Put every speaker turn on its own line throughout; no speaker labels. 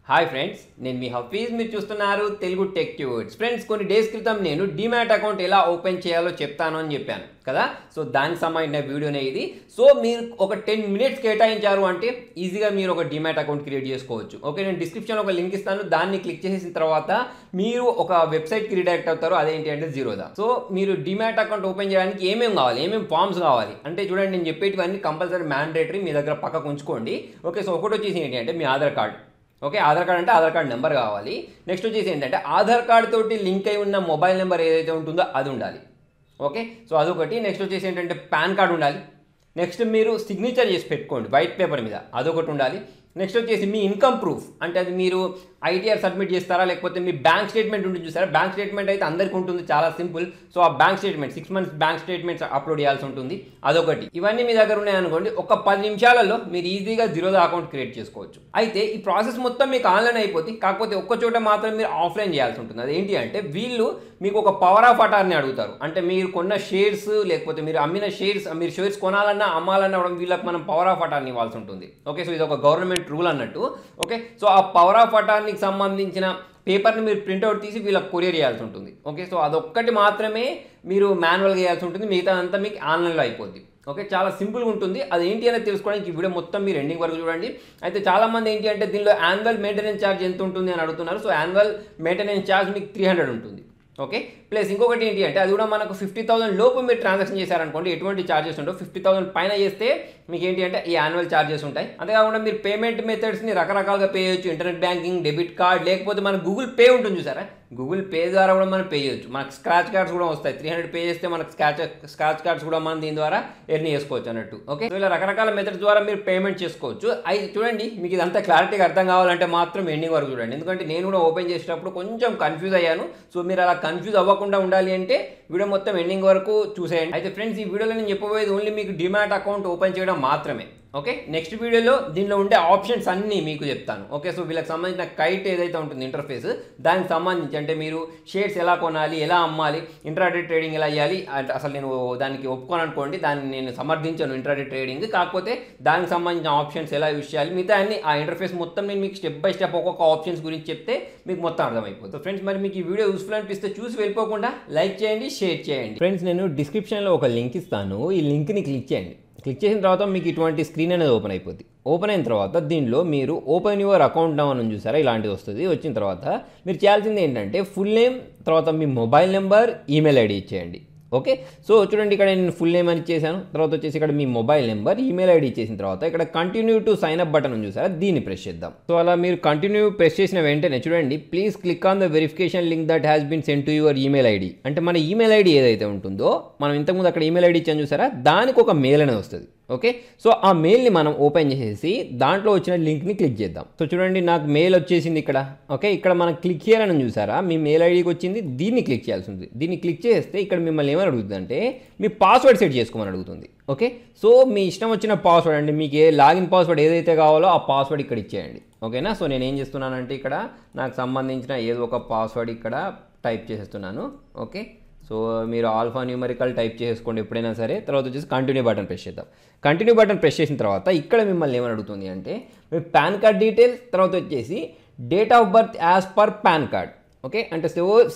Hi friends, నేను మీ హఫీజ్. మీరు చూస్తున్నారు తెలుగు టెక్ ట్యూట్స్. ఫ్రెండ్స్, కొన్ని డేస్ క్రితం నేను డీమ్యాట్ అకౌంట్ ఎలా ఓపెన్ చేయాలో చెప్తాను అని చెప్పాను కదా. సో దానికి సంబంధించిన వీడియోనే ఇది. సో మీరు ఒక 10 minutes కేటాయించారు అంటే ఈజీగా మీరు ఒక డీమ్యాట్ అకౌంట్ క్రియేట్ చేసుకోవచ్చు. ఓకే, నేను డిస్క్రిప్షన్లో ఒక లింక్ ఇస్తాను. దాన్ని క్లిక్ చేసిన తర్వాత మీరు ఒక వెబ్సైట్కి రిడైరెక్ట్ అవుతారు. అదేంటి అంటే జీరోదా. సో మీరు డీమ్యాట్ అకౌంట్ ఓపెన్ చేయడానికి ఏమేమి కావాలి, ఏమేమి ఫామ్స్ కావాలి అంటే చూడండి, నేను చెప్పేటివన్నీ కంపల్సరీ మ్యాండేటరీ మీ దగ్గర పక్కకు ఉంచుకోండి. ఓకే, సో ఒకటి వచ్చేసి ఏంటి అంటే మీ Aadhaar card. Okay, Aadhaar card అంటే ఆధార్ కార్డ్ నెంబర్ కావాలి. నెక్స్ట్ వచ్చేసి ఏంటంటే ఆధార్ కార్డ్ తోటి లింక్ అయి ఉన్న మొబైల్ నెంబర్ ఏదైతే ఉంటుందో అది ఉండాలి. ఓకే, సో అదొకటి. నెక్స్ట్ వచ్చేసి ఏంటంటే పాన్ కార్డ్ ఉండాలి. నెక్స్ట్ మీరు సిగ్నేచర్ చేసి పెట్టుకోండి వైట్ పేపర్ మీద, అదొకటి ఉండాలి. నెక్స్ట్ వచ్చేసి మీ ఇన్కమ్ ప్రూఫ్, అంటే అది మీరు ఐటీఆర్ సబ్మిట్ చేస్తారా లేకపోతే మీ బ్యాంక్ స్టేట్మెంట్ ఉంటుంది చూసారా. బ్యాంక్ స్టేట్మెంట్ అయితే అందరికీ ఉంటుంది, చాలా సింపుల్. సో ఆ bank statement 6 months bank statements upload చేయాల్సి ఉంటుంది, అదొకటి. ఇవన్నీ మీ దగ్గర ఉన్నాయనుకోండి, ఒక 10 నిమిషాలలో మీరు ఈజీగా జీరోదా అకౌంట్ క్రియేట్ చేసుకోవచ్చు. అయితే ఈ ప్రాసెస్ మొత్తం మీకు ఆన్లైన్ అయిపోతుంది, కాకపోతే ఒక్క చోట మాత్రం మీరు ఆఫ్లైన్ చేయాల్సి ఉంటుంది. అదేంటి అంటే వీళ్ళు మీకు ఒక పవర్ ఆఫ్ అటార్నీ అడుగుతారు. అంటే మీరు కొన్న షేర్స్ లేకపోతే మీరు అమ్మిన షేర్స్, మీరు షేర్స్ కొనాలన్నా అమ్మాలన్నా వీళ్ళకి మనం పవర్ ఆఫ్ అటార్నీ ఇవ్వాల్సి ఉంటుంది. ఓకే, సో ఇది ఒక గవర్నమెంట్ రూల్ అన్నట్టు. ఓకే, సో ఆ పవర్ ఆఫ్ అటార్నీకి సంబంధించిన పేపర్ని మీరు ప్రింట్అవుట్ తీసి వీళ్ళకి కొరియర్ చేయాల్సి ఉంటుంది. ఓకే, సో అదొక్కటి మాత్రమే మీరు మాన్యువల్గా చేయాల్సి ఉంటుంది, మిగతా అంతా మీకు ఆన్లైన్లో అయిపోద్ది. ఓకే, చాలా సింపుల్గా ఉంటుంది. అది ఏంటి అనేది తెలుసుకోవడానికి ఈ వీడియో మొత్తం మీరు ఎండింగ్ వరకు చూడండి. అయితే చాలామంది ఏంటి అంటే దీనిలో యాన్యువల్ మెయింటెనెన్స్ ఛార్జ్ ఎంత ఉంటుంది అని అడుగుతున్నారు. సో యాన్యువల్ మెయింటెనెన్స్ ఛార్జ్ మీకు 300 ఉంటుంది. ఓకే, ప్లస్ ఇంకొకటి ఏంటి అంటే అది కూడా మనకు 50,000 లోపు మీరు ట్రాన్సాక్షన్ చేశారనుకోండి ఎటువంటి ఛార్జెస్ ఉండవు. 50,000 పైన చేస్తే మీకు ఏంటి అంటే ఈ యాన్యువల్ ఛార్జెస్ ఉంటాయి. అంతేకాకుండా మీరు పేమెంట్ మెథడ్స్ని రకరకాలుగా పే చేయొచ్చు. ఇంటర్నెట్ బ్యాంకింగ్, డెబిట్ కార్డ్, లేకపోతే మన గూగుల్ పే ఉంటుంది చూసారా. గూగుల్ పే ద్వారా కూడా మనం పే చేయొచ్చు. మనకు స్క్రాచ్ కార్డ్స్ కూడా వస్తాయి. 300 పే చేస్తే మనకు స్క్రాచ్ కార్డ్స్ కూడా మనం దీని ద్వారా ఎర్న్ చేసుకోవచ్చు అన్నట్టు. ఓకే, సో ఇలా రకరకాల మెథడ్స్ ద్వారా మీరు పేమెంట్ చేసుకోవచ్చు. అయితే చూడండి, మీకు ఇదంతా క్లారిటీగా అర్థం కావాలంటే మాత్రం ఎండింగ్ వరకు చూడండి. ఎందుకంటే నేను కూడా ఓపెన్ చేసేటప్పుడు కొంచెం కన్ఫ్యూజ్ అయ్యాను. సో మీరు అలా కన్ఫ్యూజ్ అవ్వకుండా ఉండాలి అంటే వీడియో మొత్తం ఎండింగ్ వరకు చూసేయండి. అయితే ఫ్రెండ్స్, ఈ వీడియోలో నేను చెప్పబోయేది ఓన్లీ మీకు డీమ్యాట్ అకౌంట్ ఓపెన్ చేయడం మాత్రమే. ఓకే, నెక్స్ట్ వీడియోలో దీనిలో ఉండే ఆప్షన్స్ అన్నీ మీకు చెప్తాను. ఓకే, సో వీళ్ళకి సంబంధించిన కైట్ ఏదైతే ఉంటుంది ఇంటర్ఫేస్, దానికి సంబంధించి అంటే మీరు షేర్స్ ఎలా కొనాలి, ఎలా అమ్మాలి, ఇంట్రాడే ట్రేడింగ్ ఎలా చేయాలి అంటే అసలు నేను దానికి ఒప్పుకోను అనుకోండి, దాన్ని నేను సమర్థించాను ఇంట్రాడే ట్రేడింగ్. కాకపోతే దానికి సంబంధించిన ఆప్షన్స్ ఎలా యూజ్ చేయాలి, మిగతా అన్ని ఆ ఇంటర్ఫేస్ మొత్తం నేను మీకు స్టెప్ బై స్టెప్ ఒక్కొక్క ఆప్షన్స్ గురించి చెప్తే మీకు మొత్తం అర్థమైపోతుంది. ఫ్రెండ్స్, మరి మీకు ఈ వీడియో యూస్ఫుల్ అనిపిస్తే చూసి వెళ్ళిపోకుండా లైక్ చేయండి, షేర్ చేయండి. ఫ్రెండ్స్, నేను డిస్క్రిప్షన్లో ఒక లింక్ ఇస్తాను, ఈ లింక్ని క్లిక్ చేయండి. క్లిక్ చేసిన తర్వాత మీకు ఇటువంటి స్క్రీన్ అనేది ఓపెన్ అయిపోద్ది. ఓపెన్ అయిన తర్వాత దీనిలో మీరు ఓపెన్ యువర్ అకౌంట్ నౌ అని చూసారా, ఇలాంటిది వస్తుంది. వచ్చిన తర్వాత మీరు చేయాల్సింది ఏంటంటే ఫుల్ నేమ్, తర్వాత మీ మొబైల్ నెంబర్, ఈమెయిల్ ఐడి ఇచ్చేయండి. ఓకే, సో చూడండి, ఇక్కడ నేను ఫుల్ నేమ్ అని ఇచ్చేసాను. తర్వాత వచ్చేసి ఇక్కడ మీ మొబైల్ నెంబర్, ఈమెయిల్ ఐడి ఇచ్చేసిన తర్వాత ఇక్కడ continue to sign up button చూసారా, దీన్ని ప్రెస్ చేద్దాం. సో అలా మీరు కంటిన్యూ ప్రెస్ చేసిన వెంటనే చూడండి, please click on the verification link that has been send to your email ID. అంటే మన ఈమెయిల్ ఐడి ఏదైతే ఉంటుందో, మనం ఇంతకుముందు అక్కడ ఈమెయిల్ ఐడి ఇచ్చాను చూసారా, దానికి ఒక మెయిల్ అనేది వస్తుంది. ఓకే, సో ఆ మెయిల్ని మనం ఓపెన్ చేసేసి దాంట్లో వచ్చిన లింక్ని క్లిక్ చేద్దాం. సో చూడండి, నాకు మెయిల్ వచ్చేసింది ఇక్కడ. ఓకే, ఇక్కడ మనం క్లిక్ చేయాలని చూసారా, మీ మెయిల్ ఐడికి వచ్చింది, దీన్ని క్లిక్ చేయాల్సి ఉంది. దీన్ని క్లిక్ చేస్తే ఇక్కడ మిమ్మల్ని ఏమని అడుగుతుంది అంటే మీ పాస్వర్డ్ సెట్ చేసుకోమని అడుగుతుంది. ఓకే, సో మీ ఇష్టం వచ్చిన పాస్వర్డ్ అండి, మీకు ఏ లాగిన్ పాస్వర్డ్ ఏదైతే కావాలో ఆ పాస్వర్డ్ ఇక్కడ ఇచ్చేయండి. ఓకేనా, సో నేను ఏం చేస్తున్నానంటే ఇక్కడ నాకు సంబంధించిన ఏదో ఒక పాస్వర్డ్ ఇక్కడ టైప్ చేసేస్తున్నాను. ఓకే, సో మీరు ఆల్ఫా న్యూమరికల్ టైప్ చేసుకోండి ఎప్పుడైనా సరే. తర్వాత వచ్చేసి కంటిన్యూ బటన్ ప్రెస్ చేద్దాం. కంటిన్యూ బటన్ ప్రెస్ చేసిన తర్వాత ఇక్కడ మిమ్మల్ని ఏమని అడుగుతుంది అంటే మీ పాన్ కార్డ్ డీటెయిల్స్, తర్వాత వచ్చేసి date of birth as per PAN card. Okay, అంటే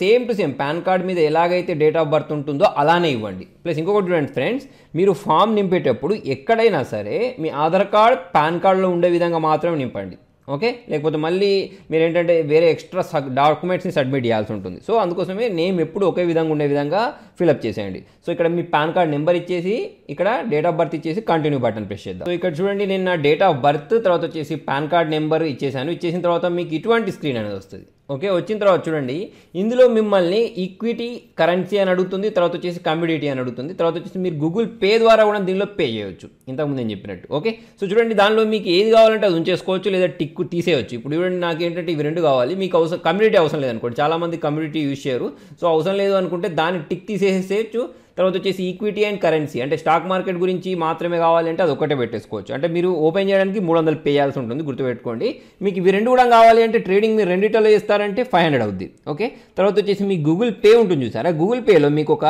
same to same PAN card మీద ఎలాగైతే డేట్ ఆఫ్ బర్త్ ఉంటుందో అలానే ఇవ్వండి. ప్లస్ ఇంకొకటి చూడండి ఫ్రెండ్స్, మీరు ఫామ్ నింపేటప్పుడు ఎక్కడైనా సరే మీ ఆధార్ కార్డ్ పాన్ కార్డులో ఉండే విధంగా మాత్రమే నింపండి. ఓకే, లేకపోతే మళ్ళీ మీరు ఏంటంటే వేరే ఎక్స్ట్రా డాక్యుమెంట్స్ని సబ్మిట్ చేయాల్సి ఉంటుంది. సో అందుకోసమే నేమ్ ఎప్పుడు ఒకే విధంగా ఉండే విధంగా ఫిల్అప్ చేసేయండి. సో ఇక్కడ మీ పాన్ కార్డ్ నెంబర్ ఇచ్చేసి ఇక్కడ డేట్ ఆఫ్ బర్త్ ఇచ్చేసి కంటిన్యూ బటన్ ప్రెస్ చేద్దాం. సో ఇక్కడ చూడండి, నేను నా డేట్ ఆఫ్ బర్త్, తర్వాత వచ్చేసి పాన్ కార్డ్ నెంబర్ ఇచ్చేసాను. ఇచ్చేసిన తర్వాత మీకు ఇటువంటి స్క్రీన్ అనేది వస్తుంది. ఓకే, వచ్చిన తర్వాత చూడండి, ఇందులో మిమ్మల్ని ఈక్విటీ, కరెన్సీ అని అడుగుతుంది, తర్వాత వచ్చేసి కమ్యూడిటీ అని అడుగుతుంది. తర్వాత వచ్చేసి మీరు గూగుల్ పే ద్వారా కూడా దీనిలో పే చేయవచ్చు, ఇంతకుముందు నేను చెప్పినట్టు. ఓకే, సో చూడండి, దానిలో మీకు ఏది కావాలంటే అది ఉంచేసుకోవచ్చు, లేదా టిక్ తీసేయచ్చు. ఇప్పుడు చూడండి, నాకు ఏంటంటే ఇవి రెండు కావాలి, మీకు కమ్యూడిటీ అవసరం లేదనుకోండి, చాలామంది కమ్యూడిటీ యూజ్ చేయరు. సో అవసరం లేదు అనుకుంటే దాన్ని టిక్ తీసేసేయచ్చు. తర్వాత వచ్చేసి ఈక్విటీ అండ్ కరెన్సీ, అంటే స్టాక్ మార్కెట్ గురించి మాత్రమే కావాలంటే అది ఒకటే పెట్టేసుకోవచ్చు. అంటే మీరు ఓపెన్ చేయడానికి 300 పే చేయాల్సి ఉంటుంది, గుర్తుపెట్టుకోండి. మీకు ఇవి రెండు కూడా కావాలి అంటే ట్రేడింగ్ మీరు రెండిట్లో చేస్తారంటే 500 అవుద్ది. ఓకే, తర్వాత వచ్చేసి మీ గూగుల్ పే ఉంటుంది చూసారా, గూగుల్ పేలో మీకు ఒక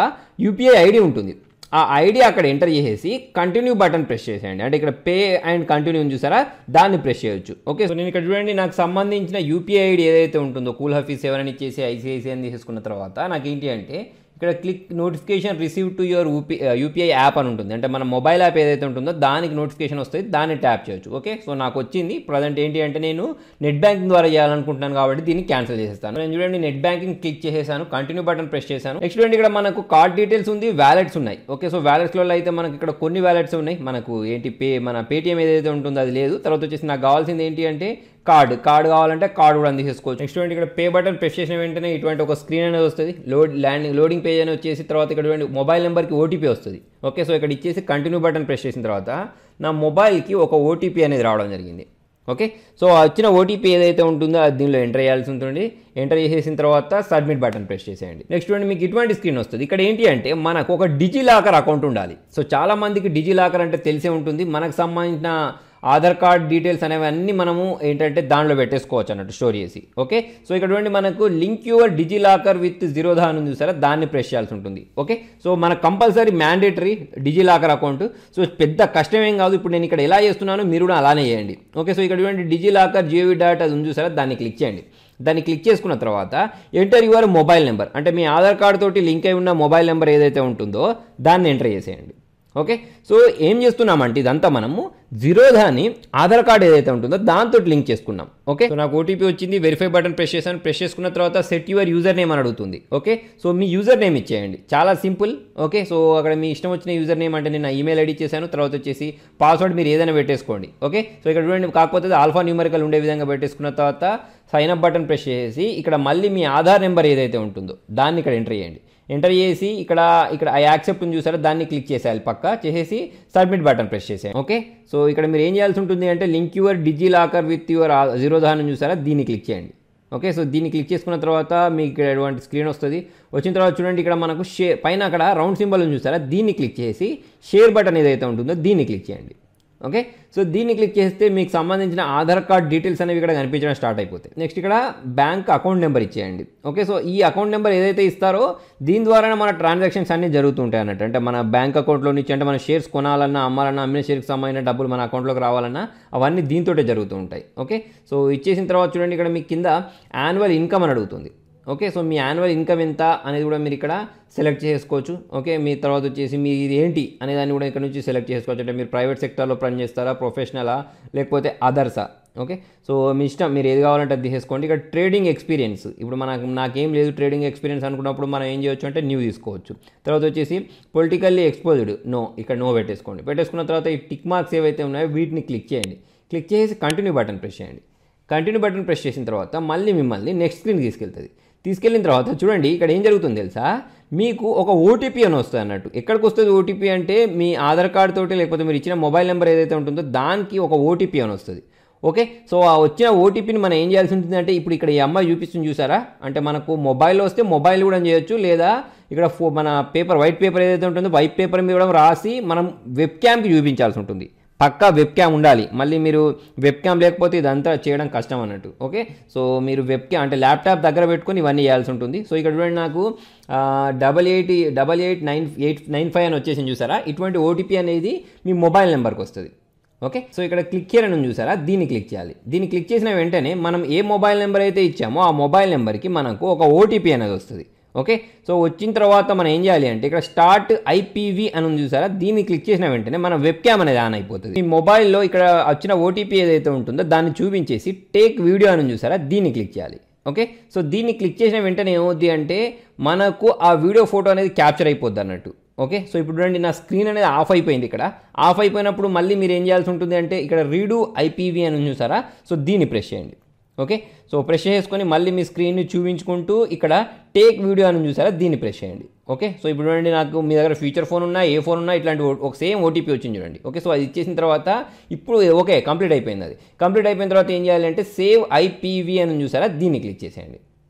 యూపీఐ ఐడి ఉంటుంది. ఆ ఐడి అక్కడ ఎంటర్ చేసేసి కంటిన్యూ బటన్ ప్రెస్ చేసేయండి. అంటే ఇక్కడ పే అండ్ కంటిన్యూ చూసారా, దాన్ని ప్రెస్ చేయొచ్చు. ఓకే, సో నేను ఇక్కడ చూడండి, నాకు సంబంధించిన యూపీఐ ఐడి ఏదైతే ఉంటుందో కూల్ హఫీజ్ 7 అని ఇచ్చేసి ఐసిఐసిఐ అని తీసుకున్న తర్వాత నాకు ఏంటి అంటే ఇక్కడ click notification receive to your UPI app అని ఉంటుంది. అంటే మన మొబైల్ యాప్ ఏదైతే ఉంటుందో దానికి నోటిఫికేషన్ వస్తుంది, దాన్ని ట్యాప్ చేయొచ్చు. ఓకే, సో నాకు వచ్చింది. ప్రజెంట్ ఏంటి అంటే నేను నెట్ బ్యాంకింగ్ ద్వారా చేయాలనుకుంటున్నాను కాబట్టి దీన్ని క్యాన్సిల్ చేసేస్తాను. నేను చూడండి నెట్ బ్యాంకింగ్ క్లిక్ చేసేసాను, కంటిన్యూ బటన్ ప్రెస్ చేశాను. నెక్స్ట్ చూడండి ఇక్కడ మనకు కార్డ్ డీటెయిల్స్ ఉంది, వ్యాలెట్స్ ఉన్నాయి. ఓకే, సో వ్యాలెట్స్లో అయితే మనకి ఇక్కడ కొన్ని వ్యాలెట్స్ ఉన్నాయి. మనకు ఏంటి మన పేటిఎం ఏదైతే ఉంటుందో అది లేదు. తర్వాత వచ్చేసి నాకు కావాల్సింది ఏంటి అంటే కార్డు కావాలంటే కార్డు కూడా తీసేసుకోవచ్చు. నెక్స్ట్ చూడండి ఇక్కడ పే బటన్ ప్రెస్ చేసిన వెంటనే ఇటువంటి ఒక స్క్రీన్ అనేది వస్తుంది. లోడింగ్ పేజ్ అని వచ్చేసి తర్వాత ఇక్కడ చూడండి మొబైల్ నెంబర్కి ఓటీపీ వస్తుంది. ఓకే, సో ఇక్కడ ఇచ్చేసి కంటిన్యూ బటన్ ప్రెస్ చేసిన తర్వాత నా మొబైల్కి ఒక ఓటీపీ అనేది రావడం జరిగింది. ఓకే, సో వచ్చిన ఓటీపీ ఏదైతే ఉంటుందో అది దీనిలో ఎంటర్ చేయాల్సి ఉంటుంది. ఎంటర్ చేసేసిన తర్వాత సబ్మిట్ బటన్ ప్రెస్ చేసేయండి. నెక్స్ట్ చూడండి మీకు ఇటువంటి స్క్రీన్ వస్తుంది. ఇక్కడ ఏంటి అంటే మనకు ఒక డిజిలాకర్ అకౌంట్ ఉండాలి. సో చాలా మందికి డిజిలాకర్ అంటే తెలిసే ఉంటుంది. మనకు సంబంధించిన ఆధార్ కార్డ్ డీటెయిల్స్ అనేవి అన్నీ మనము ఏంటంటే దానిలో పెట్టేసుకోవచ్చు అన్నట్టు స్టోర్ చేసి. ఓకే, సో ఇక్కడ చూడండి మనకు లింక్ యువర్ డిజిలాకర్ విత్ జీరోధా అని చూసారా, దాన్ని ప్రెస్ చేయాల్సి ఉంటుంది. ఓకే, సో మనకు compulsory mandatory DigiLocker account. So పెద్ద కష్టమేం కాదు. ఇప్పుడు నేను ఇక్కడ ఎలా చేస్తున్నానో మీరు కూడా అలానే చేయండి. ఓకే, సో ఇక్కడ చూడండి డిజిలాకర్ జిఓవి డాట్ అది చూసారా, దాన్ని క్లిక్ చేయండి. దాన్ని క్లిక్ చేసుకున్న తర్వాత ఎంటర్ యువర్ మొబైల్ నెంబర్, అంటే మీ ఆధార్ కార్డు తోటి లింక్ అయి ఉన్న మొబైల్ నెంబర్ ఏదైతే ఉంటుందో దాన్ని ఎంటర్ చేసేయండి. ఓకే, సో ఏం చేస్తున్నామంటే ఇదంతా మనము జీరోధాని ఆధార్ కార్డ్ ఏదైతే ఉంటుందో దాంతో లింక్ చేసుకున్నాం. ఓకే, సో నాకు ఓటీపీ వచ్చింది, వెరిఫై బటన్ ప్రెస్ చేశాను. ప్రెస్ చేసుకున్న తర్వాత సెట్ యువర్ యూజర్ నేమ్ అని అడుగుతుంది. ఓకే, సో మీ యూజర్ నేమ్ ఇచ్చేయండి, చాలా సింపుల్. ఓకే, సో అక్కడ మీ ఇష్టం వచ్చిన యూజర్ నేమ్ అంటే నేను ఈమెయిల్ ఐడి ఇచ్చేసాను. తర్వాత వచ్చేసి పాస్వర్డ్ మీరు ఏదైనా పెట్టేసుకోండి. ఓకే, సో ఇక్కడ చూడండి కాకపోతే ఆల్ఫా న్యూమరికల్ ఉండే విధంగా పెట్టేసుకున్న తర్వాత సైన్ అప్ బటన్ ప్రెస్ చేసి ఇక్కడ మళ్ళీ మీ ఆధార్ నెంబర్ ఏదైతే ఉంటుందో దాన్ని ఇక్కడ ఎంటర్ చేయండి. ఎంటర్ చేసి ఇక్కడ ఐ యాక్సెప్ట్ అని చూసారా, దాన్ని క్లిక్ చేసేయాలి. పక్క చేసేసి సబ్మిట్ బటన్ ప్రెస్ చేసేయండి. ఓకే, సో ఇక్కడ మీరు ఏం చేయాల్సి ఉంటుంది అంటే link your DigiLocker with your జీరోధా అని చూసారా, దీన్ని క్లిక్ చేయండి. ఓకే, సో దీన్ని క్లిక్ చేసుకున్న తర్వాత మీకు ఇక్కడ ఎటువంటి స్క్రీన్ వస్తుంది. వచ్చిన తర్వాత చూడండి ఇక్కడ మనకు షేర్ పైన అక్కడ రౌండ్ సింబల్ అని చూసారా, దీన్ని క్లిక్ చేసి షేర్ బటన్ ఏదైతే ఉంటుందో దీన్ని క్లిక్ చేయండి. ఓకే, సో దీన్ని క్లిక్ చేస్తే మీకు సంబంధించిన ఆధార్ కార్డ్ డీటెయిల్స్ అనేవి ఇక్కడ కనిపించడం స్టార్ట్ అయిపోతాయి. నెక్స్ట్ ఇక్కడ బ్యాంక్ అకౌంట్ నెంబర్ ఇచ్చేయండి. ఓకే, సో ఈ అకౌంట్ నెంబర్ ఏదైతే ఇస్తారో దీని ద్వారానే మన ట్రాన్సాక్షన్స్ అన్నీ జరుగుతుంటాయి అన్నట్టు. అంటే మన బ్యాంక్ అకౌంట్లో నుంచి అంటే మన షేర్స్ కొనాలన్నా అమ్మాలన్నా అమ్మిన షేర్కి సంబంధించిన డబ్బులు మన అకౌంట్లోకి రావాలన్నా అవన్నీ దీంతోటే జరుగుతూ ఉంటాయి. ఓకే, సో ఇచ్చేసిన తర్వాత చూడండి ఇక్కడ మీకు కింద యాన్యువల్ ఇన్కమ్ అని అడుగుతుంది. ఓకే, సో మీ యాన్యువల్ ఇన్కమ్ ఎంత అనేది కూడా మీరు ఇక్కడ సెలెక్ట్ చేసుకోవచ్చు. ఓకే, మీ తర్వాత వచ్చేసి మీ ఇది ఏంటి అనే దాన్ని కూడా ఇక్కడ నుంచి సెలెక్ట్ చేసుకోవచ్చు. అంటే మీరు ప్రైవేట్ సెక్టర్లో పని చేస్తారా, ప్రొఫెషనలా, లేకపోతే అదర్సా. ఓకే, సో మీ ఇష్టం, మీరు ఏది కావాలంటే అది తీసేసుకోండి. ఇక్కడ ట్రేడింగ్ ఎక్స్పీరియన్స్, ఇప్పుడు నాకేం లేదు ట్రేడింగ్ ఎక్స్పీరియన్స్ అనుకున్నప్పుడు మనం ఏం చేయొచ్చు అంటే న్యూ తీసుకోవచ్చు. తర్వాత వచ్చేసి పొలిటికల్లీ ఎక్స్పోజ్డ్ నో, ఇక్కడ నో పెట్టేసుకోండి. పెట్టేసుకున్న తర్వాత ఈ టిక్ మార్క్స్ ఏవైతే ఉన్నాయో వీటిని క్లిక్ చేయండి. క్లిక్ చేసి కంటిన్యూ బటన్ ప్రెస్ చేయండి. కంటిన్యూ బటన్ ప్రెస్ చేసిన తర్వాత మళ్ళీ మిమ్మల్ని నెక్స్ట్ స్క్రీన్ తీసుకెళ్తుంది. తీసుకెళ్ళిన తర్వాత చూడండి ఇక్కడ ఏం జరుగుతుంది తెలుసా, మీకు ఒక ఓటీపీ అని వస్తుంది అన్నట్టు. ఎక్కడికి వస్తుంది ఓటీపీ అంటే మీ ఆధార్ కార్డు తోటి లేకపోతే మీరు ఇచ్చిన మొబైల్ నెంబర్ ఏదైతే ఉంటుందో దానికి ఒక ఓటీపీ అని వస్తుంది. ఓకే, సో ఆ వచ్చిన ఓటీపీని మనం ఏం చేయాల్సి ఉంటుంది అంటే ఇప్పుడు ఇక్కడ ఈ అమ్మాయి చూపిస్తుంది చూసారా, అంటే మనకు మొబైల్లో వస్తే మొబైల్ కూడా చేయొచ్చు, లేదా ఇక్కడ మన వైట్ పేపర్ ఏదైతే ఉంటుందో వైట్ పేపర్ మీద కూడా రాసి మనం వెబ్ క్యామ్కి చూపించాల్సి ఉంటుంది. పక్కా వెబ్ క్యామ్ ఉండాలి. మళ్ళీ మీరు వెబ్ క్యామ్ లేకపోతే ఇదంతా చేయడం కష్టం అన్నట్టు. ఓకే, సో మీరు వెబ్ క్యామ్ అంటే ల్యాప్టాప్ దగ్గర పెట్టుకొని ఇవన్నీ చేయాల్సి ఉంటుంది. సో ఇక్కడ చూడండి నాకు 889895 అని వచ్చేసి చూసారా, ఇటువంటి ఓటీపీ అనేది మీ మొబైల్ నెంబర్కి వస్తుంది. ఓకే, సో ఇక్కడ క్లిక్ హియర్ అని చూసారా, దీన్ని క్లిక్ చేయాలి. దీన్ని క్లిక్ చేసిన వెంటనే మనం ఏ మొబైల్ నెంబర్ అయితే ఇచ్చామో ఆ మొబైల్ నెంబర్కి మనకు ఒక ఓటీపీ అనేది వస్తుంది. ఓకే, సో వచ్చిన తర్వాత మనం ఏం చేయాలి అంటే ఇక్కడ స్టార్ట్ ఐపీవీ అని చూసారా, దీన్ని క్లిక్ చేసిన వెంటనే మన వెబ్ క్యామ్ అనేది ఆన్ అయిపోతుంది. ఈ మొబైల్లో ఇక్కడ వచ్చిన ఓటీపీ ఏదైతే ఉంటుందో దాన్ని చూపించేసి టేక్ వీడియో అని చూసారా, దీన్ని క్లిక్ చేయాలి. ఓకే, సో దీన్ని క్లిక్ చేసిన వెంటనే ఏమవుద్ది అంటే మనకు ఆ వీడియో ఫోటో అనేది క్యాప్చర్ అయిపోద్ది అన్నట్టు. ఓకే, సో ఇప్పుడు చూడండి నా స్క్రీన్ అనేది ఆఫ్ అయిపోయింది. ఇక్కడ ఆఫ్ అయిపోయినప్పుడు మళ్ళీ మీరు ఏం చేయాల్సి ఉంటుంది అంటే ఇక్కడ రీడు ఐపీవీ అని చూసారా, సో దీన్ని ప్రెస్ చేయండి. ఓకే, సో ప్రెస్ చేసుకొని మళ్ళీ మీ స్క్రీన్ని చూపించుకుంటూ ఇక్కడ టేక్ వీడియో అని చూసారా, దీన్ని ప్రెస్ చేయండి. ఓకే, సో ఇప్పుడు చూడండి నాకు మీ దగ్గర ఫీచర్ ఫోన్ ఉన్నా ఏ ఫోన్ ఉన్నా ఇట్లాంటి ఒక సేమ్ ఓటీపీ వచ్చింది చూడండి. ఓకే, సో అది ఇచ్చేసిన తర్వాత ఇప్పుడు ఓకే కంప్లీట్ అయిపోయింది. అది కంప్లీట్ అయిపోయిన తర్వాత ఏం చేయాలంటే సేవ్ ఐపీవీ అని చూసారా, దీన్ని క్లిక్ చేసేయండి.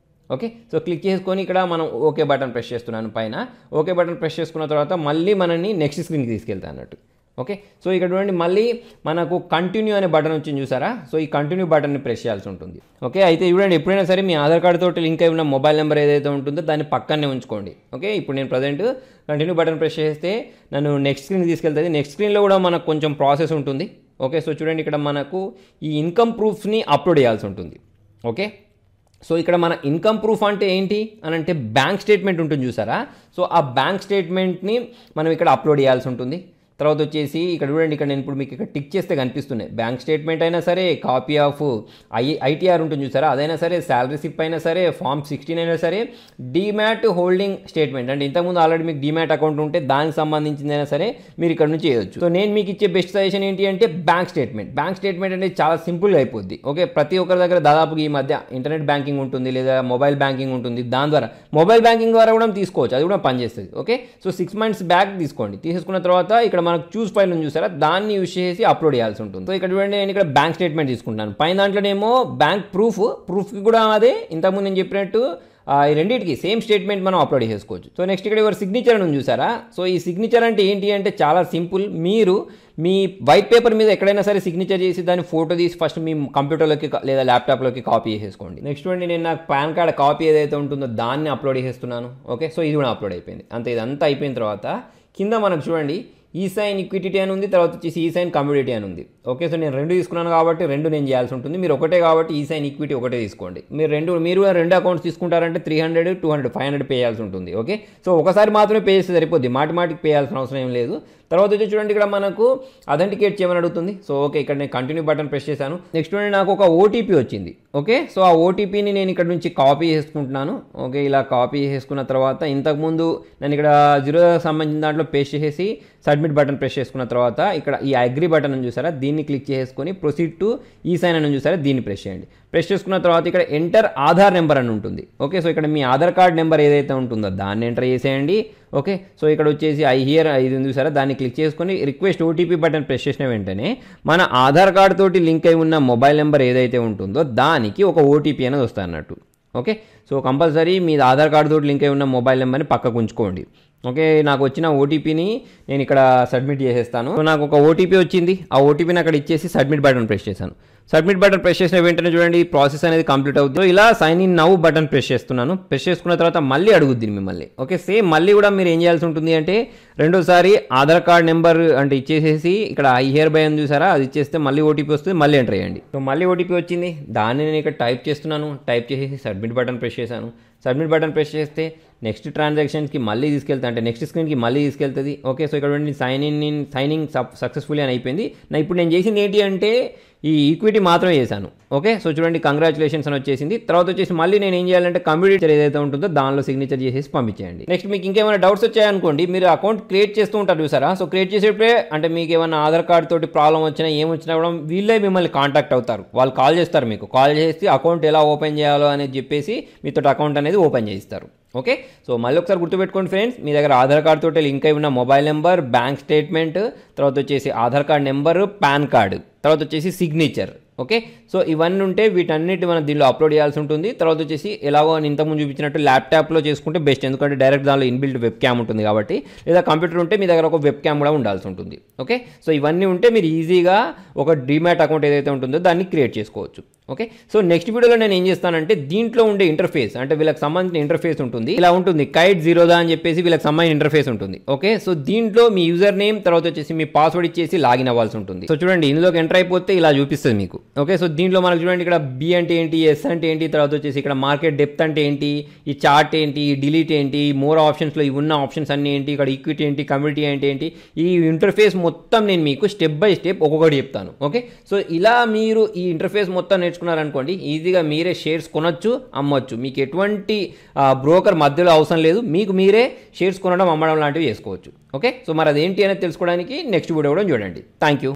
ఓకే, సో క్లిక్ చేసుకొని ఇక్కడ మనం ఓకే బటన్ ప్రెస్ చేస్తున్నాను పైన. ఓకే బటన్ ప్రెస్ చేసుకున్న తర్వాత మళ్ళీ మనల్ని నెక్స్ట్ స్క్రీన్కి తీసుకెళ్తాను అన్నట్టు. ఓకే, సో ఇక్కడ చూడండి మళ్ళీ మనకు కంటిన్యూ అనే బటన్ వచ్చింది చూసారా. సో ఈ కంటిన్యూ బటన్ని ప్రెస్ చేయాల్సి ఉంటుంది. ఓకే, అయితే చూడండి ఎప్పుడైనా సరే మీ ఆధార్ కార్డు తోటి లింక్ అయి ఉన్న మొబైల్ నెంబర్ ఏదైతే ఉంటుందో దాన్ని పక్కనే ఉంచుకోండి. ఓకే, ఇప్పుడు నేను ప్రజెంట్ కంటిన్యూ బటన్ ప్రెస్ చేస్తే నన్ను నెక్స్ట్ స్క్రీన్ తీసుకెళ్తుంది. నెక్స్ట్ స్క్రీన్లో కూడా మనకు కొంచెం ప్రాసెస్ ఉంటుంది. ఓకే, సో చూడండి ఇక్కడ మనకు ఈ ఇన్కమ్ ప్రూఫ్ని అప్లోడ్ చేయాల్సి ఉంటుంది. ఓకే, సో ఇక్కడ మన ఇన్కమ్ ప్రూఫ్ అంటే ఏంటి అని అంటే బ్యాంక్ స్టేట్మెంట్ ఉంటుంది చూసారా. సో ఆ బ్యాంక్ స్టేట్మెంట్ని మనం ఇక్కడ అప్లోడ్ చేయాల్సి ఉంటుంది. తర్వాత వచ్చేసి ఇక్కడ చూడండి, ఇక్కడ నేను ఇప్పుడు మీకు ఇక్కడ టిక్ చేస్తే కనిపిస్తున్నాయి. బ్యాంక్ స్టేట్మెంట్ అయినా సరే, కాపీ ఆఫ్ ఐటీఆర్ ఉంటుంది చూసారా అదైనా సరే, శాలరీ స్లిప్ అయినా సరే, ఫామ్ 16 అయినా సరే, డీమ్యాట్ హోల్డింగ్ స్టేట్మెంట్ అంటే ఇంతకుముందు ఆల్రెడీ మీకు డీమ్యాట్ అకౌంట్ ఉంటే దానికి సంబంధించిందైనా సరే మీరు ఇక్కడ నుంచి చేయొచ్చు. సో నేను మీకు ఇచ్చే బెస్ట్ సజెషన్ ఏంటి అంటే బ్యాంక్ స్టేట్మెంట్. బ్యాంక్ స్టేట్మెంట్ అంటే చాలా సింపుల్గా అయిపోద్ది. ఓకే, ప్రతి ఒక్కరి దగ్గర దాదాపుగా ఈ మధ్య ఇంటర్నెట్ బ్యాంకింగ్ ఉంటుంది లేదా మొబైల్ బ్యాంకింగ్ ఉంటుంది. దాని ద్వారా మొబైల్ బ్యాంకింగ్ ద్వారా కూడా తీసుకోవచ్చు, అది కూడా పనిచేస్తుంది. ఓకే, సో 6 months బ్యాక్ తీసుకోండి. తీసేసుకున్న తర్వాత ఇక్కడ మనకు చూస్ ఫైల్ ఉంది చూసారా దాన్ని యూజ్ చేసి అప్లోడ్ చేయాల్సి ఉంటుంది. సో ఇక్కడ చూడండి నేను ఇక్కడ బ్యాంక్ స్టేట్మెంట్ తీసుకుంటాను. పైన దాంట్లోనేమో బ్యాంక్ ప్రూఫ్కి కూడా అదే ఇంతకుముందు నేను చెప్పినట్టు ఈ రెండింటికి సేమ్ స్టేట్మెంట్ మనం అప్లోడ్ చేసుకోవచ్చు. సో నెక్స్ట్ ఇక్కడ ఎవరు సిగ్నేచర్ అని చూసారా. సో ఈ సిగ్నేచర్ అంటే ఏంటి అంటే చాలా సింపుల్. మీరు మీ వైట్ పేపర్ మీద ఎక్కడైనా సరే సిగ్నేచర్ చేసి దాన్ని ఫోటో తీసి ఫస్ట్ మీ కంప్యూటర్లోకి లేదా ల్యాప్టాప్లోకి కాపీ చేసేసుకోండి. నెక్స్ట్ అండి నేను నాకు పాన్ కార్డ్ కాపీ ఏదైతే ఉంటుందో దాన్ని అప్లోడ్ చేస్తున్నాను. ఓకే, సో ఇది కూడా అప్లోడ్ అయిపోయింది. అంతే, ఇదంతా అయిపోయిన తర్వాత కింద మనకు చూడండి ఈ సైన్ ఈక్విటీ అని ఉంది, తర్వాత వచ్చేసి ఈ సైన్ కమ్యూనిటీ అని ఉంది. ఓకే, సో నేను 2 తీసుకున్నాను కాబట్టి 2 నేను చేయాల్సి ఉంటుంది. మీరు ఒకటే కాబట్టి ఈ సైన్ ఈక్విటీ ఒకటే తీసుకోండి. మీరు 2 అకౌంట్స్ తీసుకుంటారంటే 300, 200, 500 పే చేయాల్సి ఉంటుంది. ఓకే, సో ఒకసారి మాత్రమే పే చేస్తే సరిపోద్ది, మాటికి పే చేయాల్సిన అవసరం ఏం లేదు. తర్వాత వచ్చి చూడండి ఇక్కడ మనకు అథెంటికేట్ చేయమని అడుగుతుంది. సో ఓకే, ఇక్కడ నేను కంటిన్యూ బటన్ ప్రెస్ చేశాను. నెక్స్ట్ చూడండి నాకు ఒక ఓటీపీ వచ్చింది. ఓకే, సో ఆ ఓటీపీని నేను ఇక్కడ నుంచి కాపీ చేసుకుంటున్నాను. ఓకే, ఇలా కాపీ చేసుకున్న తర్వాత ఇంతకుముందు నేను ఇక్కడ 0 సంబంధించిన దాంట్లో పేస్ట్ చేసేసి సబ్మిట్ బటన్ ప్రెస్ చేసుకున్న తర్వాత ఇక్కడ ఈ అగ్రీ బటన్ అని చూసారా దీన్ని క్లిక్ చేసుకొని ప్రొసీడ్ టు ఈ సైన్ అని చూసారా దీన్ని ప్రెస్ చేయండి. ప్రెస్ చేసుకున్న తర్వాత ఇక్కడ ఎంటర్ ఆధార్ నెంబర్ అని ఉంటుంది. ఓకే, సో ఇక్కడ మీ ఆధార్ కార్డ్ నెంబర్ ఏదైతే ఉంటుందో దాన్ని ఎంటర్ చేసేయండి. ఓకే, సో ఇక్కడ వచ్చేసి ఇది ఉంది చూసారా దాన్ని క్లిక్ చేసుకొని రిక్వెస్ట్ ఓటీపీ బటన్ ప్రెస్ చేసిన వెంటనే మన ఆధార్ కార్డ్ తోటి లింక్ అయి ఉన్న మొబైల్ నెంబర్ ఏదైతే ఉంటుందో దానికి ఒక ఓటీపీ అనేది వస్తుంది అన్నట్టు. ఓకే, సో కంపల్సరీ మీ ఆధార్ కార్డు తోటి లింక్ అయి ఉన్న మొబైల్ నెంబర్ని పక్కకు ఉంచుకోండి. ఓకే, నాకు వచ్చిన ఓటీపీని నేను ఇక్కడ సబ్మిట్ చేసేస్తాను. సో నాకు ఒక ఓటీపీ వచ్చింది. ఆ ఓటీపీని అక్కడ ఇచ్చేసి సబ్మిట్ బటన్ ప్రెస్ చేశాను. సబ్మిట్ బటన్ ప్రెస్ చేసిన వెంటనే చూడండి ప్రాసెస్ అనేది కంప్లీట్ అవుతుంది. ఇలా sign in now button press చేస్తున్నాను. ప్రెస్ చేసుకున్న తర్వాత మళ్ళీ అడుగుద్ది మిమ్మల్ని. ఓకే, సేమ్ మళ్ళీ కూడా మీరు ఏం చేయాల్సి ఉంటుంది అంటే రెండోసారి ఆధార్ కార్డ్ నెంబర్ అంటే ఇచ్చేసేసి ఇక్కడ ఐ హియర్ బై అని చూసారా అది ఇచ్చేస్తే మళ్ళీ ఓటీపీ వస్తుంది, మళ్ళీ ఎంటర్ చేయండి. సో మళ్ళీ ఓటీపీ వచ్చింది, దాన్ని నేను ఇక్కడ టైప్ చేస్తున్నాను. టైప్ చేసేసి సబ్మిట్ బటన్ ప్రెస్ చేశాను. సబ్మిట్ బటన్ ప్రెస్ చేస్తే నెక్స్ట్ ట్రాన్సాక్షన్కి మళ్ళీ తీసుకెళ్తా అంటే నెక్స్ట్ స్క్రీన్కి మళ్ళీ తీసుకెళ్తుంది. ఓకే, సో ఇక్కడ సైనింగ్ సక్సెస్ఫుల్లీ అని అయిపోయింది. ఇప్పుడు నేను చేసింది ఏంటి అంటే ఈ ఈక్విటీ మాత్రమే చేశాను. ఓకే, సో చూడండి కంగ్రాచులేషన్స్ అని వచ్చేసింది. తర్వాత వచ్చేసి మళ్ళీ నేను ఏం చేయాలంటే కంప్యూటర్ ఏదైతే ఉంటుందో దానిలో సిగ్నేచర్ చేసేసి పంపించేయండి. నెక్స్ట్ మీకు ఇంకేమైనా డౌట్స్ వచ్చాయనుకోండి మీరు అకౌంట్ క్రియేట్ చేస్తూ ఉంటారు చూసారా. సో క్రియేట్ చేసేటప్పుడే అంటే మీకు ఏమైనా ఆధార్ కార్డ్ తోటి ప్రాబ్లం వచ్చినా ఏమొచ్చినా కూడా వీళ్ళే మిమ్మల్ని కాంటాక్ట్ అవుతారు. వాళ్ళు కాల్ చేస్తారు, మీకు కాల్ చేసి అకౌంట్ ఎలా ఓపెన్ చేయాలో అనేది చెప్పేసి మీతో అకౌంట్ అనేది ఓపెన్ చేయిస్తారు. ఓకే, సో మళ్ళీ ఒకసారి గుర్తుపెట్టుకోండి ఫ్రెండ్స్, మీ దగ్గర ఆధార్ కార్డ్ తోటి లింక్ అయి ఉన్న మొబైల్ నెంబర్, బ్యాంక్ స్టేట్మెంట్, తర్వాత వచ్చేసి Aadhaar card number, pan card, తర్వాత వచ్చేసి సిగ్నేచర్. ఓకే, సో ఇవన్నీ ఉంటే వీటన్నిటి మనం దీనిలో అప్లోడ్ చేయాల్సి ఉంటుంది. తర్వాత వచ్చేసి ఎలాగో ఇంతకుముందు చూపించినట్టు ల్యాప్టాప్లో చేసుకుంటే బెస్ట్, ఎందుకంటే డైరెక్ట్ దానిలో ఇన్బిల్ట్ వెబ్ క్యామ్ ఉంటుంది కాబట్టి, లేదా కంప్యూటర్ ఉంటే మీ దగ్గర ఒక వెబ్ క్యామ్ కూడా ఉండాల్సి ఉంటుంది. ఓకే, సో ఇవన్నీ ఉంటే మీరు ఈజీగా ఒక డీమ్యాట్ అకౌంట్ ఏదైతే ఉంటుందో దాన్ని క్రియేట్ చేసుకోవచ్చు. ఓకే, సో నెక్స్ట్ వీడియోలో నేను ఏం చేస్తానంటే దీంట్లో ఉండే ఇంటర్ఫేస్ అంటే వీళ్ళకి సంబంధించిన ఇంటర్ఫేస్ ఉంటుంది, ఇలా ఉంటుంది కైట్ జీరోదా అని చెప్పేసి వీళ్ళకి సంబంధించిన ఇంటర్ఫేస్ ఉంటుంది. ఓకే, సో దీంట్లో మీ యూజర్ నేమ్ తర్వాత వచ్చేసి మీ పాస్వర్డ్ ఇచ్చేసి లాగిన్ అవ్వాల్సి ఉంటుంది. సో చూడండి ఇందులోకి ఎంటర్ అయిపోతే ఇలా చూపిస్తుంది మీకు. ఓకే, సో దీంట్లో మనకు చూడండి ఇక్కడ బి అంటే ఏంటి, ఎస్ అంటే ఏంటి, తర్వాత వచ్చేసి ఇక్కడ మార్కెట్ డెప్త్ అంటే ఏంటి, ఈ చార్ట్ ఏంటి, ఈ డిలీట్ ఏంటి, మోర్ ఆప్షన్స్లో ఇవి ఉన్న ఆప్షన్స్ అన్నీ ఏంటి, ఇక్కడ ఈక్విటీ ఏంటి, కమ్యూనిటీ అంటే ఏంటి, ఈ ఇంటర్ఫేస్ మొత్తం నేను మీకు స్టెప్ బై స్టెప్ ఒక్కొక్కటి చెప్తాను. ఓకే, సో ఇలా మీరు ఈ ఇంటర్ఫేస్ మొత్తం నేర్చుకున్నారనుకోండి ఈజీగా మీరే షేర్స్ కొనొచ్చు, అమ్మొచ్చు. మీకు ఎటువంటి బ్రోకర్ మధ్యలో అవసరం లేదు, మీకు మీరే షేర్స్ కొనడం అమ్మడం లాంటివి చేసుకోవచ్చు. ఓకే, సో మరి అదేంటి అనేది తెలుసుకోవడానికి నెక్స్ట్ వీడియో కూడా చూడండి. Thank you.